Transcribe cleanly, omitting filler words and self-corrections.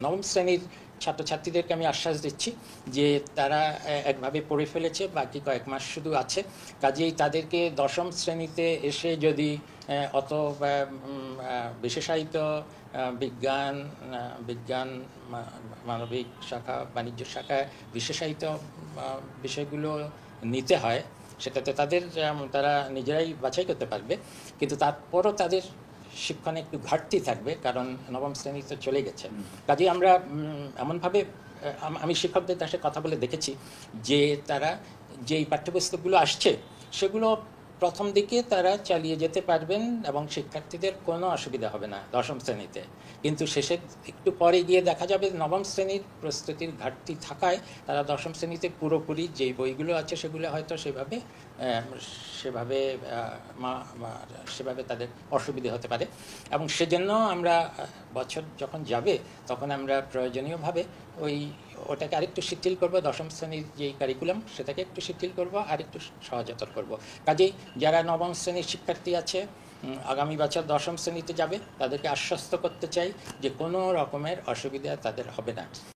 নবম শ্রেণীর ছাত্রছাত্রীদেরকে আমি আশ্বাস দিচ্ছি যে তারা একভাবে পড়ে ফেলেছে, বাকি কয়েক মাস শুধু আছে। কাজেই তাদেরকে দশম শ্রেণীতে এসে যদি অত বিশেষায়িত বিজ্ঞান বিজ্ঞান মানবিক শাখা, বাণিজ্য শাখায় বিশেষায়িত বিষয়গুলো নিতে হয়, সেটাতে তারা নিজেরাই বাছাই করতে পারবে। কিন্তু তারপরও তাদের শিক্ষণে একটু ঘাটতি থাকবে, কারণ নবম শ্রেণীতে চলে গেছে। কাজেই আমরা এমনভাবে আমি শিক্ষকদের সাথে কথা বলে দেখেছি যে তারা যেই পাঠ্যপুস্তকগুলো আসছে সেগুলো প্রথম দিকে তারা চালিয়ে যেতে পারবেন এবং শিক্ষার্থীদের কোনো অসুবিধা হবে না দশম শ্রেণীতে। কিন্তু শেষে একটু পরে গিয়ে দেখা যাবে নবম শ্রেণীর প্রস্তুতির ঘাটতি থাকায় তারা দশম শ্রেণীতে পুরোপুরি যেই বইগুলো আছে সেগুলো হয়তো সেভাবে সেভাবে সেভাবে তাদের অসুবিধে হতে পারে। এবং সেজন্য আমরা বছর যখন যাবে তখন আমরা প্রয়োজনীয়ভাবে ওটাকে আরেকটু শিথিল করব, দশম শ্রেণীর যেই কারিকুলাম সেটাকে একটু শিথিল করব আর একটু সহজতর করব। কাজেই যারা নবম শ্রেণীর শিক্ষার্থী আছে আগামী বছর দশম শ্রেণীতে যাবে তাদেরকে আশ্বস্ত করতে চাই যে কোনো রকমের অসুবিধা তাদের হবে না।